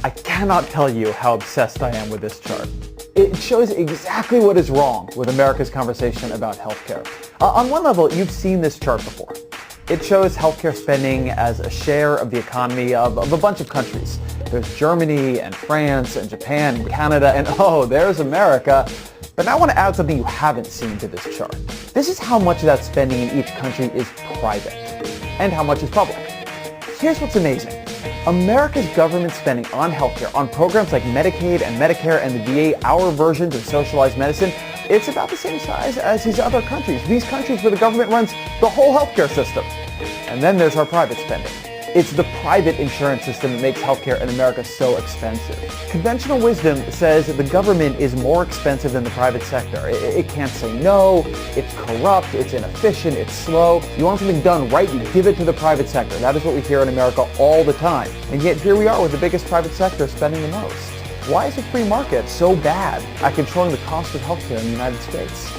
I cannot tell you how obsessed I am with this chart. It shows exactly what is wrong with America's conversation about healthcare. On one level, you've seen this chart before. It shows healthcare spending as a share of the economy of a bunch of countries. There's Germany and France and Japan and Canada and oh, there's America. But now I want to add something you haven't seen to this chart. This is how much of that spending in each country is private and how much is public. Here's what's amazing. America's government spending on healthcare, on programs like Medicaid and Medicare and the VA, our versions of socialized medicine, it's about the same size as these other countries. These countries where the government runs the whole healthcare system. And then there's our private spending. It's the private insurance system that makes healthcare in America so expensive. Conventional wisdom says that the government is more expensive than the private sector. It can't say no, it's corrupt, it's inefficient, it's slow. You want something done right, you give it to the private sector. That is what we hear in America all the time. And yet here we are with the biggest private sector spending the most. Why is the free market so bad at controlling the cost of healthcare in the United States?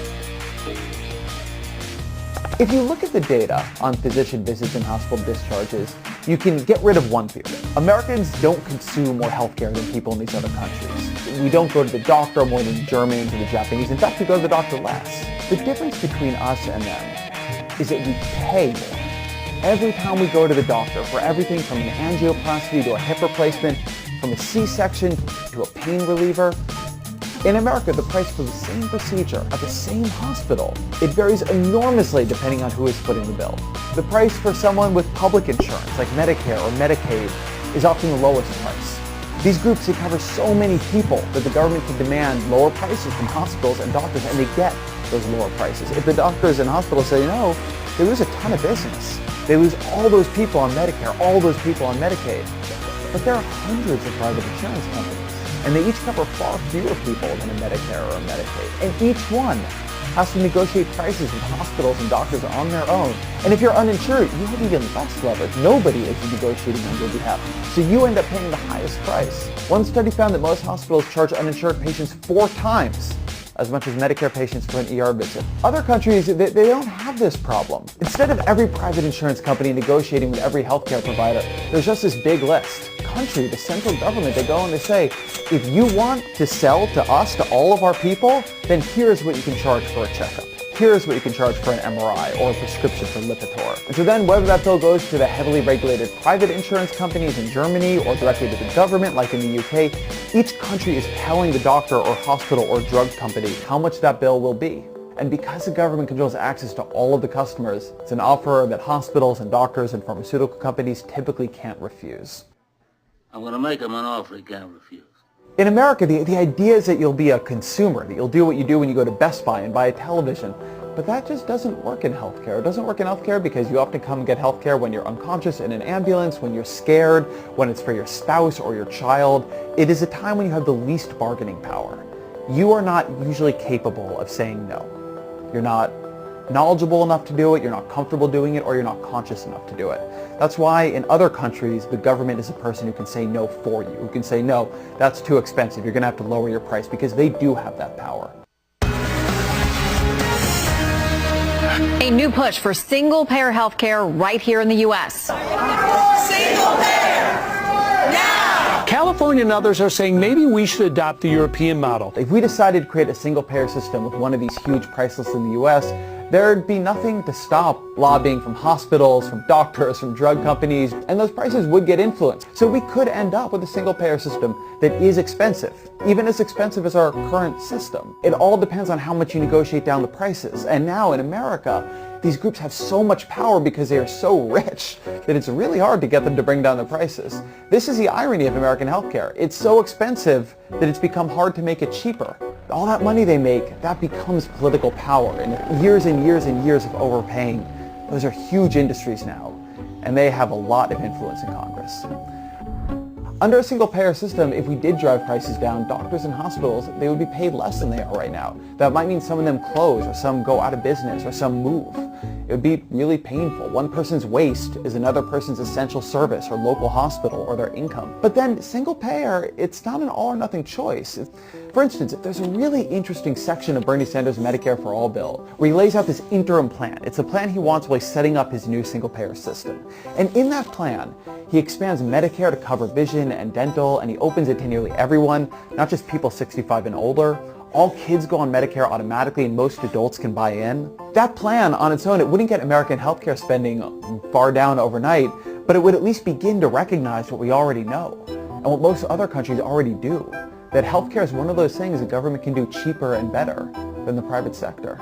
If you look at the data on physician visits and hospital discharges, you can get rid of one theory. Americans don't consume more healthcare than people in these other countries. We don't go to the doctor more than the Germans or the Japanese. In fact, we go to the doctor less. The difference between us and them is that we pay more. Every time we go to the doctor for everything from an angioplasty to a hip replacement, from a C-section to a pain reliever, in America, the price for the same procedure at the same hospital, it varies enormously depending on who is footing the bill. The price for someone with public insurance, like Medicare or Medicaid, is often the lowest price. These groups, they cover so many people that the government can demand lower prices from hospitals and doctors, and they get those lower prices. If the doctors and hospitals say no, they lose a ton of business. They lose all those people on Medicare, all those people on Medicaid. But there are hundreds of private insurance companies, and they each cover far fewer people than a Medicare or a Medicaid. And each one has to negotiate prices with hospitals and doctors on their own. And if you're uninsured, you have even less leverage. Nobody is negotiating on your behalf. So you end up paying the highest price. One study found that most hospitals charge uninsured patients 4 times as much as Medicare patients for an ER visit. Other countries, they don't have this problem. Instead of every private insurance company negotiating with every healthcare provider, there's just this big list. Country, the central government, they go and they say, if you want to sell to us, to all of our people, then here's what you can charge for a checkup. Here's what you can charge for an MRI or a prescription for Lipitor. And so then whether that bill goes to the heavily regulated private insurance companies in Germany or directly to the government like in the UK, each country is telling the doctor or hospital or drug company how much that bill will be. And because the government controls access to all of the customers, it's an offer that hospitals and doctors and pharmaceutical companies typically can't refuse. I'm going to make him an offer he can't refuse. In America, the idea is that you'll be a consumer, that you'll do what you do when you go to Best Buy and buy a television. But that just doesn't work in healthcare. It doesn't work in healthcare because you often come and get healthcare when you're unconscious in an ambulance, when you're scared, when it's for your spouse or your child. It is a time when you have the least bargaining power. You are not usually capable of saying no. You're not knowledgeable enough to do it, you're not comfortable doing it, or you're not conscious enough to do it. That's why in other countries, the government is a person who can say no for you, who can say, no, that's too expensive, you're going to have to lower your price, because they do have that power. A new push for single-payer health care right here in the U.S. Single-payer! Now! California and others are saying maybe we should adopt the European model. If we decided to create a single-payer system with one of these huge price lists in the U.S., there'd be nothing to stop lobbying from hospitals, from doctors, from drug companies, and those prices would get influenced. So we could end up with a single-payer system that is expensive, even as expensive as our current system. It all depends on how much you negotiate down the prices. And now in America, these groups have so much power because they are so rich that it's really hard to get them to bring down the prices. This is the irony of American healthcare. It's so expensive that it's become hard to make it cheaper. All that money they make, that becomes political power. And years and years and years of overpaying, those are huge industries now. And they have a lot of influence in Congress. Under a single-payer system, if we did drive prices down, doctors and hospitals, they would be paid less than they are right now. That might mean some of them close, or some go out of business, or some move. It would be really painful. One person's waste is another person's essential service or local hospital or their income. But then single payer, it's not an all or nothing choice. For instance, there's a really interesting section of Bernie Sanders' Medicare for All bill where he lays out this interim plan. It's a plan he wants while he's setting up his new single payer system. And in that plan, he expands Medicare to cover vision and dental, and he opens it to nearly everyone, not just people 65 and older. All kids go on Medicare automatically and most adults can buy in. That plan on its own, it wouldn't get American healthcare spending far down overnight, but it would at least begin to recognize what we already know and what most other countries already do, that healthcare is one of those things the government can do cheaper and better than the private sector.